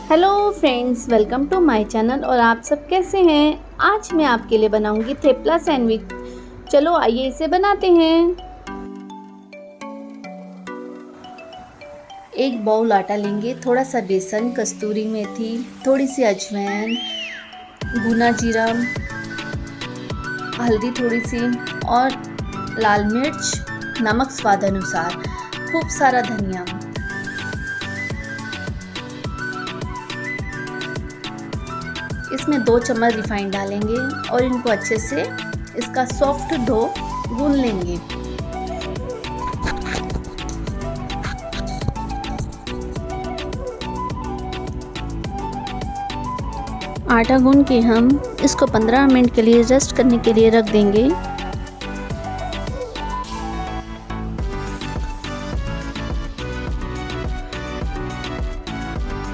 Hello friends, welcome to my channel. और आप सब कैसे हैं? आज मैं आपके लिए बनाऊंगी थेपला सैंडविच। चलो आइए इसे बनाते हैं। एक बाउल आटा लेंगे, थोड़ा सा बेसन, कस्तूरी मेथी, थोड़ी सी अजवाइन, भुना जीरा, हल्दी थोड़ी सी और लाल मिर्च, नमक स्वाद अनुसार, खूब सारा धनिया। इसमें 2 चम्मच रिफाइंड डालेंगे और इनको अच्छे से इसका सॉफ्ट डो गूंद लेंगे। आटा गूंद के हम इसको 15 मिनट के लिए रेस्ट करने के लिए रख देंगे।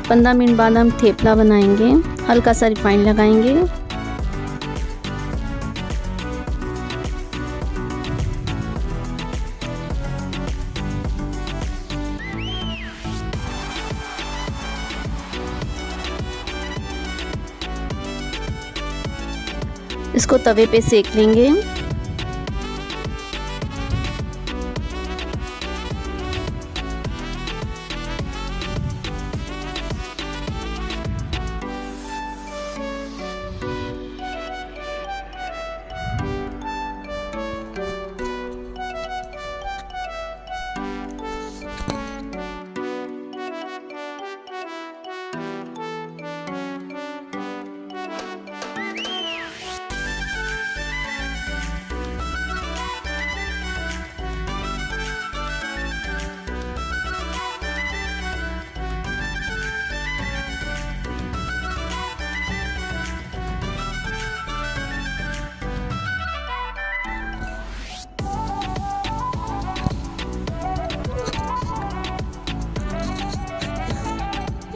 पंद्रह मिनट बाद हम थेपला बनाएंगे। हल्का सा रिफाइंड लगाएंगे। इसको तवे पे सेक लेंगे।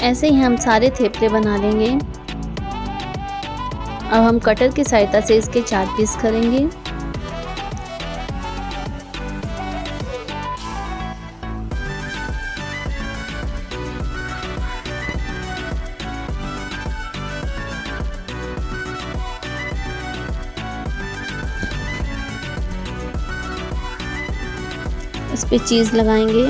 ऐसे ही हम सारे थेपले बना लेंगे। अब हम कटर की सहायता से इसके 4 पीस करेंगे। इस पे चीज़ लगाएंगे।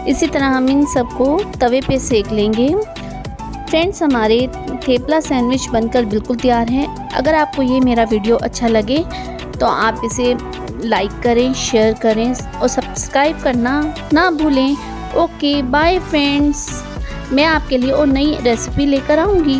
इसी तरह हम इन सबको तवे पे सेक लेंगे। फ्रेंड्स, हमारे थेपला सैंडविच बनकर बिल्कुल तैयार है। अगर आपको ये मेरा वीडियो अच्छा लगे तो आप इसे लाइक करें, शेयर करें और सब्सक्राइब करना ना भूलें। Okay, bye friends. मैं आपके लिए और नई रेसिपी लेकर आऊँगी।